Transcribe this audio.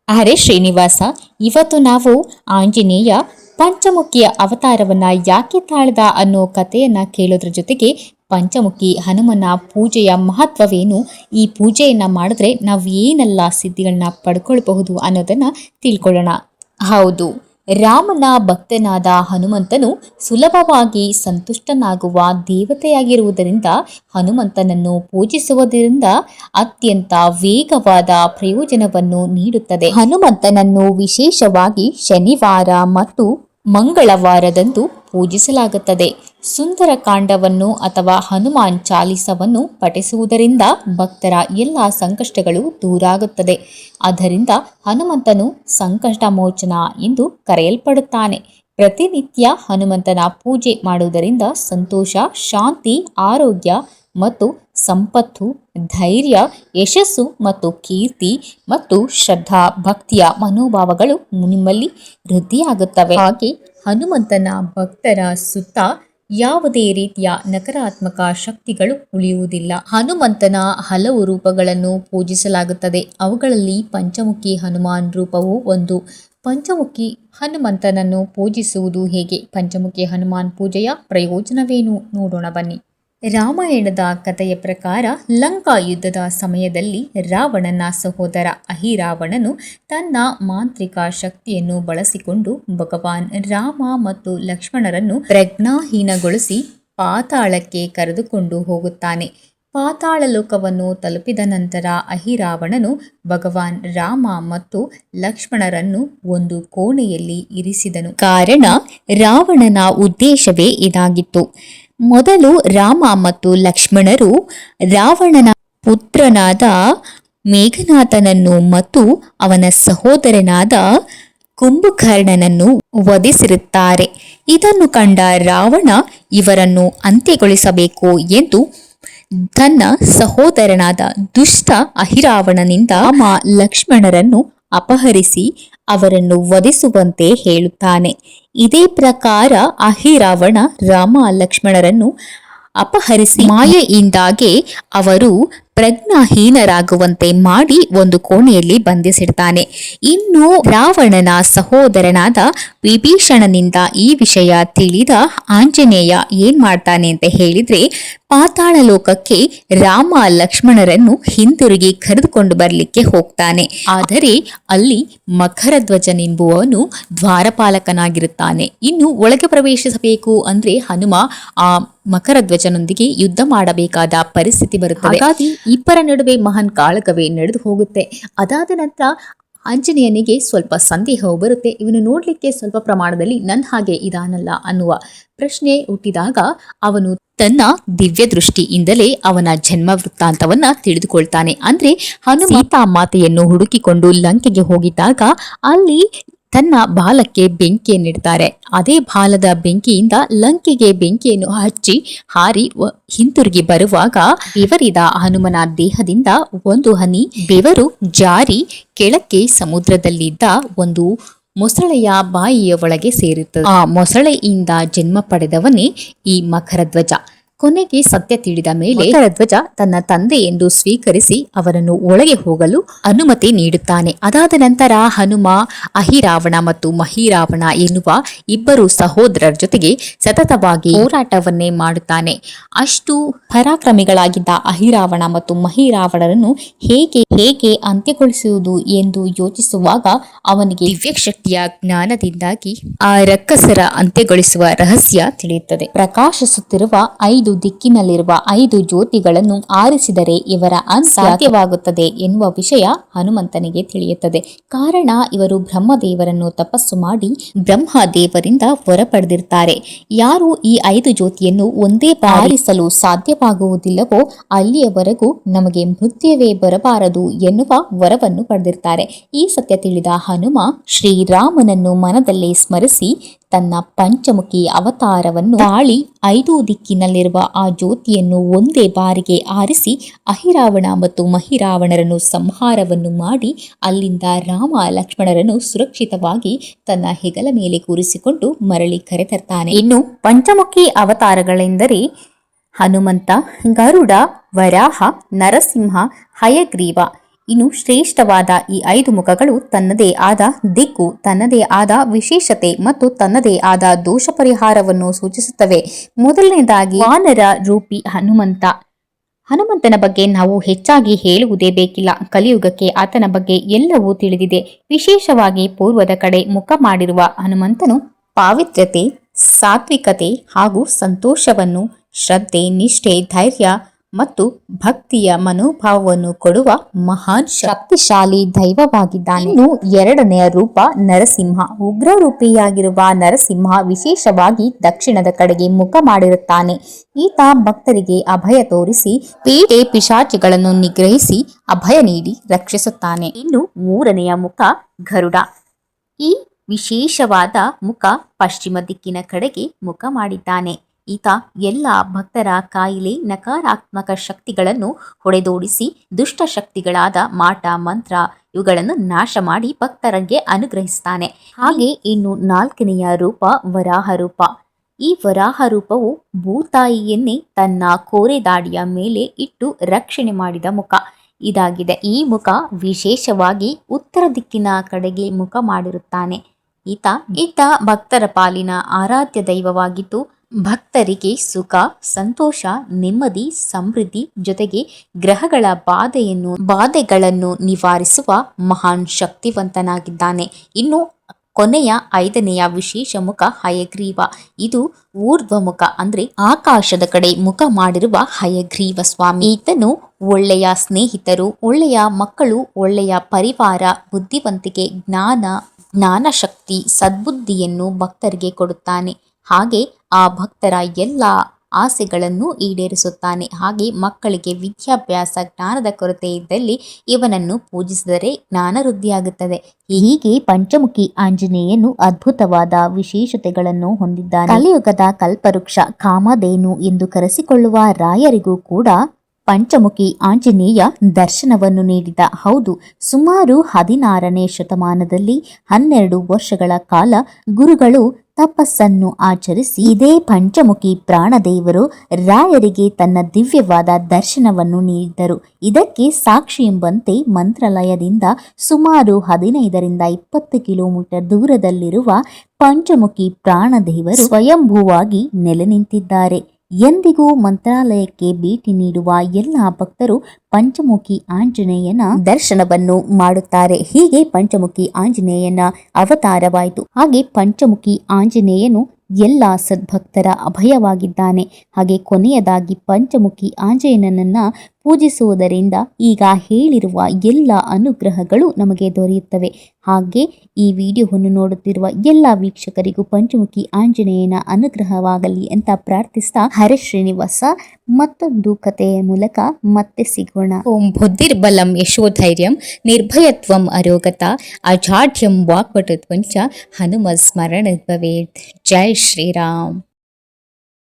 ಹರೇ ಶ್ರೀನಿವಾಸ. ಇವತ್ತು ನಾವು ಆಂಜನೇಯ ಪಂಚಮುಖಿಯ ಅವತಾರವನ್ನ ಯಾಕೆ ತಾಳ್ದ ಅನ್ನೋ ಕಥೆಯನ್ನ ಕೇಳೋದ್ರ ಜೊತೆಗೆ ಪಂಚಮುಖಿ ಹನುಮನ ಪೂಜೆಯ ಮಹತ್ವವೇನು, ಈ ಪೂಜೆಯನ್ನ ಮಾಡಿದ್ರೆ ನಾವು ಏನೆಲ್ಲ ಸಿದ್ಧಿಗಳನ್ನ ಪಡ್ಕೊಳ್ಬಹುದು ಅನ್ನೋದನ್ನ ತಿಳ್ಕೊಳ್ಳೋಣ. ಹೌದು, ರಾಮನ ಭಕ್ತನಾದ ಹನುಮಂತನು ಸುಲಭವಾಗಿ ಸಂತುಷ್ಟನಾಗುವ ದೇವತೆಯಾಗಿರುವುದರಿಂದ ಹನುಮಂತನನ್ನು ಪೂಜಿಸುವುದರಿಂದ ಅತ್ಯಂತ ವೇಗವಾದ ಪ್ರಯೋಜನವನ್ನು ನೀಡುತ್ತದೆ. ಹನುಮಂತನನ್ನು ವಿಶೇಷವಾಗಿ ಶನಿವಾರ ಮತ್ತು ಮಂಗಳವಾರದಂದು ಪೂಜಿಸಲಾಗುತ್ತದೆ. ಸುಂದರ ಕಾಂಡವನ್ನು ಅಥವಾ ಹನುಮಾನ್ ಚಾಲಿಸವನ್ನು ಪಠಿಸುವುದರಿಂದ ಭಕ್ತರ ಎಲ್ಲ ಸಂಕಷ್ಟಗಳು ದೂರಾಗುತ್ತದೆ. ಆದ್ದರಿಂದ ಹನುಮಂತನು ಸಂಕಷ್ಟ ಮೋಚನ ಎಂದು ಕರೆಯಲ್ಪಡುತ್ತಾನೆ. ಪ್ರತಿನಿತ್ಯ ಹನುಮಂತನ ಪೂಜೆ ಮಾಡುವುದರಿಂದ ಸಂತೋಷ, ಶಾಂತಿ, ಆರೋಗ್ಯ ಮತ್ತು ಸಂಪತ್ತು, ಧೈರ್ಯ, ಯಶಸ್ಸು ಮತ್ತು ಕೀರ್ತಿ ಮತ್ತು ಶ್ರದ್ಧಾ ಭಕ್ತಿಯ ಮನೋಭಾವಗಳು ನಿಮ್ಮಲ್ಲಿ ವೃದ್ಧಿಯಾಗುತ್ತವೆ. ಹಾಗೆ ಹನುಮಂತನ ಭಕ್ತರ ಸುತ್ತ ಯಾವುದೇ ರೀತಿಯ ನಕಾರಾತ್ಮಕ ಶಕ್ತಿಗಳು ಉಳಿಯುವುದಿಲ್ಲ. ಹನುಮಂತನ ಹಲವು ರೂಪಗಳನ್ನು ಪೂಜಿಸಲಾಗುತ್ತದೆ. ಅವುಗಳಲ್ಲಿ ಪಂಚಮುಖಿ ಹನುಮಾನ್ ರೂಪವು ಒಂದು. ಪಂಚಮುಖಿ ಹನುಮಂತನನ್ನು ಪೂಜಿಸುವುದು ಹೇಗೆ? ಪಂಚಮುಖಿ ಹನುಮಾನ್ ಪೂಜೆಯ ಪ್ರಯೋಜನವೇನು ನೋಡೋಣ ಬನ್ನಿ. ರಾಮಾಯಣದ ಕಥೆಯ ಪ್ರಕಾರ ಲಂಕಾ ಯುದ್ಧದ ಸಮಯದಲ್ಲಿ ರಾವಣನ ಸಹೋದರ ಅಹಿರಾವಣನು ತನ್ನ ಮಾಂತ್ರಿಕ ಶಕ್ತಿಯನ್ನು ಬಳಸಿಕೊಂಡು ಭಗವಾನ್ ರಾಮ ಮತ್ತು ಲಕ್ಷ್ಮಣರನ್ನು ಪ್ರಜ್ಞಾಹೀನಗೊಳಿಸಿ ಪಾತಾಳಕ್ಕೆ ಕರೆದುಕೊಂಡು ಹೋಗುತ್ತಾನೆ. ಪಾತಾಳ ಲೋಕವನ್ನು ತಲುಪಿದ ನಂತರ ಅಹಿರಾವಣನು ಭಗವಾನ್ ರಾಮ ಮತ್ತು ಲಕ್ಷ್ಮಣರನ್ನು ಒಂದು ಕೋಣೆಯಲ್ಲಿ ಇರಿಸಿದನು. ಕಾರಣ ರಾವಣನ ಉದ್ದೇಶವೇ ಇದಾಗಿತ್ತು. ಮೊದಲು ರಾಮ ಮತ್ತು ಲಕ್ಷ್ಮಣರು ರಾವಣನ ಪುತ್ರನಾದ ಮೇಘನಾಥನನ್ನು ಮತ್ತು ಅವನ ಸಹೋದರನಾದ ಕುಂಭಕರ್ಣನನ್ನು ವಧಿಸಿರುತ್ತಾರೆ. ಇದನ್ನು ಕಂಡ ರಾವಣ ಇವರನ್ನು ಅಂತ್ಯಗೊಳಿಸಬೇಕು ಎಂದು ತನ್ನ ಸಹೋದರನಾದ ದುಷ್ಟ ಅಹಿರಾವಣನಿಂದ ಲಕ್ಷ್ಮಣರನ್ನು ಅಪಹರಿಸಿ ಅವರನ್ನು ವಧಿಸುವಂತೆ ಹೇಳುತ್ತಾನೆ. ಇದೇ ಪ್ರಕಾರ ಅಹಿರಾವಣ ರಾಮ ಲಕ್ಷ್ಮಣರನ್ನು ಅಪಹರಿಸಿ ಮಾಯೆಯಿಂದಾಗೆ ಅವರು ಪ್ರಜ್ಞಾಹೀನರಾಗುವಂತೆ ಮಾಡಿ ಒಂದು ಕೋಣೆಯಲ್ಲಿ ಬಂಧಿಸಿಡ್ತಾನೆ. ಇನ್ನು ರಾವಣನ ಸಹೋದರನಾದ ವಿಭೀಷಣನಿಂದ ಈ ವಿಷಯ ತಿಳಿದ ಆಂಜನೇಯ ಏನ್ ಮಾಡ್ತಾನೆ ಅಂತ ಹೇಳಿದ್ರೆ, ಪಾತಾಳ ಲೋಕಕ್ಕೆ ರಾಮ ಲಕ್ಷ್ಮಣರನ್ನು ಹಿಂತಿರುಗಿ ಕರೆದುಕೊಂಡು ಬರಲಿಕ್ಕೆ ಹೋಗ್ತಾನೆ. ಆದರೆ ಅಲ್ಲಿ ಮಕರಧ್ವಜನೆಂಬುವವನು ದ್ವಾರಪಾಲಕನಾಗಿರುತ್ತಾನೆ. ಇನ್ನು ಒಳಗೆ ಪ್ರವೇಶಿಸಬೇಕು ಅಂದ್ರೆ ಹನುಮ ಆ ಮಕರಧ್ವಜನೊಂದಿಗೆ ಯುದ್ಧ ಮಾಡಬೇಕಾದ ಪರಿಸ್ಥಿತಿ ಬರುತ್ತದೆ. ಹಾಗಾಗಿ ಇಬ್ಬರ ನಡುವೆ ಮಹಾನ್ ಕಾಳಗವೇ ನಡೆದು ಹೋಗುತ್ತೆ. ಅದಾದ ನಂತರ ಆಂಜನೇಯನಿಗೆ ಸ್ವಲ್ಪ ಸಂದೇಹವು ಬರುತ್ತೆ. ಇವನು ನೋಡ್ಲಿಕ್ಕೆ ಸ್ವಲ್ಪ ಪ್ರಮಾಣದಲ್ಲಿ ನನ್ನ ಹಾಗೆ ಇದಾನಲ್ಲ ಅನ್ನುವ ಪ್ರಶ್ನೆ ಹುಟ್ಟಿದಾಗ ಅವನು ತನ್ನ ದಿವ್ಯ ದೃಷ್ಟಿಯಿಂದಲೇ ಅವನ ಜನ್ಮ ವೃತ್ತಾಂತವನ್ನ ತಿಳಿದುಕೊಳ್ತಾನೆ. ಅಂದ್ರೆ ಹನುಮ ಸೀತಾ ಮಾತೆಯನ್ನು ಹುಡುಕಿಕೊಂಡು ಲಂಕೆಗೆ ಹೋಗಿದ್ದಾಗ ಅಲ್ಲಿ ತನ್ನ ಬಾಲಕ್ಕೆ ಬೆಂಕಿಯನ್ನಿಡ್ತಾರೆ. ಅದೇ ಬಾಲದ ಬೆಂಕಿಯಿಂದ ಲಂಕೆಗೆ ಬೆಂಕಿಯನ್ನು ಹಚ್ಚಿ ಹಾರಿ ಹಿಂತಿರುಗಿ ಬರುವಾಗ ಬೆವರಿದ ಹನುಮನ ದೇಹದಿಂದ ಒಂದು ಹನಿ ಬೆವರು ಜಾರಿ ಕೆಳಕ್ಕೆ ಸಮುದ್ರದಲ್ಲಿದ್ದ ಒಂದು ಮೊಸಳೆಯ ಬಾಯಿಯ ಒಳಗೆ ಸೇರುತ್ತದೆ. ಆ ಮೊಸಳೆಯಿಂದ ಜನ್ಮ ಪಡೆದವನೇ ಈ ಮಕರಧ್ವಜ. ಕೊನೆಗೆ ಸತ್ಯ ತಿಳಿದ ಮೇಲೆ ಮಕರಧ್ವಜ ತನ್ನ ತಂದೆ ಎಂದು ಸ್ವೀಕರಿಸಿ ಅವರನ್ನು ಒಳಗೆ ಹೋಗಲು ಅನುಮತಿ ನೀಡುತ್ತಾನೆ. ಅದಾದ ನಂತರ ಹನುಮ ಅಹಿರಾವಣ ಮತ್ತು ಮಹಿರಾವಣ ಎನ್ನುವ ಇಬ್ಬರು ಸಹೋದರರ ಜೊತೆಗೆ ಸತತವಾಗಿ ಹೋರಾಟವನ್ನೇ ಮಾಡುತ್ತಾನೆ. ಅಷ್ಟು ಪರಾಕ್ರಮಿಗಳಾಗಿದ್ದ ಅಹಿರಾವಣ ಮತ್ತು ಮಹಿರಾವಣರನ್ನು ಹೇಗೆ ಅಂತ್ಯಗೊಳಿಸುವುದು ಎಂದು ಯೋಚಿಸುವಾಗ ಅವನಿಗೆ ದಿವ್ಯ ಶಕ್ತಿಯ ಜ್ಞಾನದಿಂದಾಗಿ ಆ ರಕ್ಕಸರ ಅಂತ್ಯಗೊಳಿಸುವ ರಹಸ್ಯ ತಿಳಿಯುತ್ತದೆ. ಪ್ರಕಾಶಿಸುತ್ತಿರುವ 5 ದಿಕ್ಕಿನಲ್ಲಿರುವ 5 ಜ್ಯೋತಿಗಳನ್ನು ಆರಿಸಿದರೆ ಇವರ ಅಂತ್ಯ ಸಾಧ್ಯವಾಗುತ್ತದೆ ಎನ್ನುವ ವಿಷಯ ಹನುಮಂತನಿಗೆ ತಿಳಿಯುತ್ತದೆ. ಕಾರಣ ಇವರು ಬ್ರಹ್ಮದೇವರನ್ನು ತಪಸ್ಸು ಮಾಡಿ ಬ್ರಹ್ಮದೇವರಿಂದ ವರ ಪಡೆದಿರ್ತಾರೆ. ಯಾರು ಈ 5 ಜ್ಯೋತಿಯನ್ನು ಒಂದೇ ಆರಿಸಲು ಸಾಧ್ಯವಾಗುವುದಿಲ್ಲವೋ ಅಲ್ಲಿಯವರೆಗೂ ನಮಗೆ ಮೃತ್ಯುವೇ ಬರಬಾರದು ಎನ್ನುವ ವರವನ್ನು ಪಡೆದಿರ್ತಾರೆ. ಈ ಸತ್ಯ ತಿಳಿದ ಹನುಮ ಶ್ರೀರಾಮನನ್ನು ಮನದಲ್ಲೇ ಸ್ಮರಿಸಿ ತನ್ನ ಪಂಚಮುಖಿ ಅವತಾರವನ್ನು ತಾಳಿ 5 ದಿಕ್ಕಿನಲ್ಲಿರುವ ಆ ಜ್ಯೋತಿಯನ್ನು ಒಂದೇ ಬಾರಿಗೆ ಆರಿಸಿ ಅಹಿರಾವಣ ಮತ್ತು ಮಹಿರಾವಣರನ್ನು ಸಂಹಾರವನ್ನು ಮಾಡಿ ಅಲ್ಲಿಂದ ರಾಮ ಲಕ್ಷ್ಮಣರನ್ನು ಸುರಕ್ಷಿತವಾಗಿ ತನ್ನ ಹೆಗಲ ಮೇಲೆ ಕೂರಿಸಿಕೊಂಡು ಮರಳಿ ಕರೆತರ್ತಾನೆ. ಇನ್ನು ಪಂಚಮುಖಿ ಅವತಾರಗಳೆಂದರೆ ಹನುಮಂತ, ಗರುಡ, ವರಾಹ, ನರಸಿಂಹ, ಹಯಗ್ರೀವ. ಇನ್ನು ಶ್ರೇಷ್ಠವಾದ ಈ 5 ಮುಖಗಳು ತನ್ನದೇ ಆದ ದಿಕ್ಕು, ತನ್ನದೇ ಆದ ವಿಶೇಷತೆ ಮತ್ತು ತನ್ನದೇ ಆದ ದೋಷ ಪರಿಹಾರವನ್ನು ಸೂಚಿಸುತ್ತವೆ. ಮೊದಲನೇದಾಗಿ ವಾನರ ರೂಪಿ ಹನುಮಂತ. ಹನುಮಂತನ ಬಗ್ಗೆ ನಾವು ಹೆಚ್ಚಾಗಿ ಹೇಳುವುದೇ ಬೇಕಿಲ್ಲ. ಕಲಿಯುಗಕ್ಕೆ ಆತನ ಬಗ್ಗೆ ಎಲ್ಲವೂ ತಿಳಿದಿದೆ. ವಿಶೇಷವಾಗಿ ಪೂರ್ವದ ಕಡೆ ಮುಖ ಮಾಡಿರುವ ಹನುಮಂತನು ಪಾವಿತ್ರ್ಯತೆ, ಸಾತ್ವಿಕತೆ ಹಾಗೂ ಸಂತೋಷವನ್ನು, ಶ್ರದ್ಧೆ, ನಿಷ್ಠೆ, ಧೈರ್ಯ ಮತ್ತು ಭಕ್ತಿಯ ಮನೋಭಾವವನ್ನು ಕೊಡುವ ಮಹಾನ್ ಶಕ್ತಿಶಾಲಿ ದೈವವಾಗಿದ್ದಾನೆ. ಇನ್ನು ಎರಡನೆಯ ರೂಪ ನರಸಿಂಹ. ಉಗ್ರರೂಪಿಯಾಗಿರುವ ನರಸಿಂಹ ವಿಶೇಷವಾಗಿ ದಕ್ಷಿಣದ ಕಡೆಗೆ ಮುಖ ಮಾಡಿರುತ್ತಾನೆ. ಈತ ಭಕ್ತರಿಗೆ ಅಭಯ ತೋರಿಸಿ ಪೀಡೆ ಪಿಶಾಚಿಗಳನ್ನು ನಿಗ್ರಹಿಸಿ ಅಭಯ ನೀಡಿ ರಕ್ಷಿಸುತ್ತಾನೆ. ಇನ್ನು ಮೂರನೆಯ ಮುಖ ಗರುಡ. ಈ ವಿಶೇಷವಾದ ಮುಖ ಪಶ್ಚಿಮ ದಿಕ್ಕಿನ ಕಡೆಗೆ ಮುಖ ಮಾಡಿದ್ದಾನೆ. ಈತ ಎಲ್ಲ ಭಕ್ತರ ಕಾಯಿಲೆ, ನಕಾರಾತ್ಮಕ ಶಕ್ತಿಗಳನ್ನು ಹೊಡೆದೋಡಿಸಿ ದುಷ್ಟ ಶಕ್ತಿಗಳಾದ ಮಾಟ, ಮಂತ್ರ ಇವುಗಳನ್ನು ನಾಶ ಮಾಡಿ ಭಕ್ತರಿಗೆ ಅನುಗ್ರಹಿಸ್ತಾನೆ. ಹಾಗೆ ಇನ್ನು ನಾಲ್ಕನೆಯ ರೂಪ ವರಾಹ ರೂಪ. ಈ ವರಾಹ ರೂಪವು ಭೂತಾಯಿಯನ್ನೇ ತನ್ನ ಕೋರೆದಾಡಿಯ ಮೇಲೆ ಇಟ್ಟು ರಕ್ಷಣೆ ಮಾಡಿದ ಮುಖ ಇದಾಗಿದೆ. ಈ ಮುಖ ವಿಶೇಷವಾಗಿ ಉತ್ತರ ದಿಕ್ಕಿನ ಕಡೆಗೆ ಮುಖ ಮಾಡಿರುತ್ತಾನೆ. ಈತ ಭಕ್ತರ ಪಾಲಿನ ಆರಾಧ್ಯ ದೈವವಾಗಿದ್ದು ಭಕ್ತರಿಗೆ ಸುಖ, ಸಂತೋಷ, ನೆಮ್ಮದಿ, ಸಮೃದ್ಧಿ ಜೊತೆಗೆ ಗ್ರಹಗಳ ಬಾಧೆಗಳನ್ನು ನಿವಾರಿಸುವ ಮಹಾನ್ ಶಕ್ತಿವಂತನಾಗಿದ್ದಾನೆ. ಇನ್ನು ಕೊನೆಯ 5ನೆಯ ವಿಶೇಷ ಮುಖ ಹಯಗ್ರೀವ. ಇದು ಊರ್ಧ್ವಮುಖ ಅಂದ್ರೆ ಆಕಾಶದ ಕಡೆ ಮುಖ ಮಾಡಿರುವ ಹಯಗ್ರೀವ ಸ್ವಾಮಿ. ಈತನು ಒಳ್ಳೆಯ ಸ್ನೇಹಿತರು, ಒಳ್ಳೆಯ ಮಕ್ಕಳು, ಒಳ್ಳೆಯ ಪರಿವಾರ, ಬುದ್ಧಿವಂತಿಕೆ, ಜ್ಞಾನ ಶಕ್ತಿ, ಸದ್ಬುದ್ಧಿಯನ್ನು ಭಕ್ತರಿಗೆ ಕೊಡುತ್ತಾನೆ. ಹಾಗೆ ಆ ಭಕ್ತರ ಎಲ್ಲ ಆಸೆಗಳನ್ನು ಈಡೇರಿಸುತ್ತಾನೆ. ಹಾಗೆ ಮಕ್ಕಳಿಗೆ ವಿದ್ಯಾಭ್ಯಾಸ, ಜ್ಞಾನದ ಕೊರತೆ ಇದ್ದಲ್ಲಿ ಇವನನ್ನು ಪೂಜಿಸಿದರೆ ಜ್ಞಾನ ವೃದ್ಧಿಯಾಗುತ್ತದೆ. ಹೀಗೆ ಪಂಚಮುಖಿ ಆಂಜನೇಯನು ಅದ್ಭುತವಾದ ವಿಶೇಷತೆಗಳನ್ನು ಹೊಂದಿದ್ದಾನೆ. ಕಲಿಯುಗದ ಕಲ್ಪವೃಕ್ಷ, ಕಾಮಧೇನು ಎಂದು ಕರೆಸಿಕೊಳ್ಳುವ ರಾಯರಿಗೂ ಕೂಡ ಪಂಚಮುಖಿ ಆಂಜನೇಯ ದರ್ಶನವನ್ನು ನೀಡಿದ. ಹೌದು, ಸುಮಾರು 16ನೇ ಶತಮಾನದಲ್ಲಿ 12 ವರ್ಷಗಳ ಕಾಲ ಗುರುಗಳು ತಪಸ್ಸನ್ನು ಆಚರಿಸಿ ಇದೇ ಪಂಚಮುಖಿ ಪ್ರಾಣದೇವರು ರಾಯರಿಗೆ ತನ್ನ ದಿವ್ಯವಾದ ದರ್ಶನವನ್ನು ನೀಡಿದ್ದರು. ಇದಕ್ಕೆ ಸಾಕ್ಷಿ ಎಂಬಂತೆ ಮಂತ್ರಾಲಯದಿಂದ ಸುಮಾರು 15ರಿಂದ 20 ಕಿಲೋಮೀಟರ್ ದೂರದಲ್ಲಿರುವ ಪಂಚಮುಖಿ ಪ್ರಾಣದೇವರು ಸ್ವಯಂಭೂವಾಗಿ ನೆಲೆ ನಿಂತಿದ್ದಾರೆ. ಎಂದಿಗೂ ಮಂತ್ರಾಲಯಕ್ಕೆ ಭೇಟಿ ನೀಡುವ ಎಲ್ಲ ಭಕ್ತರು ಪಂಚಮುಖಿ ಆಂಜನೇಯನ ದರ್ಶನವನ್ನು ಮಾಡುತ್ತಾರೆ. ಹೀಗೆ ಪಂಚಮುಖಿ ಆಂಜನೇಯನ ಅವತಾರವಾಯಿತು. ಹಾಗೆ ಪಂಚಮುಖಿ ಆಂಜನೇಯನು ಎಲ್ಲ ಸದ್ಭಕ್ತರ ಅಭಯವಾಗಿದ್ದಾನೆ. ಹಾಗೆ ಕೊನೆಯದಾಗಿ ಪಂಚಮುಖಿ ಆಂಜನೇಯನನ್ನ ಪೂಜಿಸುವುದರಿಂದ ಈಗ ಹೇಳಿರುವ ಎಲ್ಲ ಅನುಗ್ರಹಗಳು ನಮಗೆ ದೊರೆಯುತ್ತವೆ. ಹಾಗೆ ಈ ವಿಡಿಯೋವನ್ನು ನೋಡುತ್ತಿರುವ ಎಲ್ಲ ವೀಕ್ಷಕರಿಗೂ ಪಂಚಮುಖಿ ಆಂಜನೇಯನ ಅನುಗ್ರಹವಾಗಲಿ ಅಂತ ಪ್ರಾರ್ಥಿಸ್ತಾ ಹರೇ ಶ್ರೀನಿವಾಸ ಮತ್ತೊಂದು ಕಥೆಯ ಮೂಲಕ ಮತ್ತೆ ಸಿಗೋಣ. ಓಂ ಬುದ್ಧಿರ್ಬಲಂ ಯಶೋಧೈರ್ಯಂ ನಿರ್ಭಯತ್ವಂ ಅರೋಗತ ಅಜಾಢ್ಯಂ ವಾಕ್ಪಟುತ್ವಂಚ ಹನುಮ ಸ್ಮರಣ ಭವೇತ್. ಜೈ ಶ್ರೀರಾಮ್.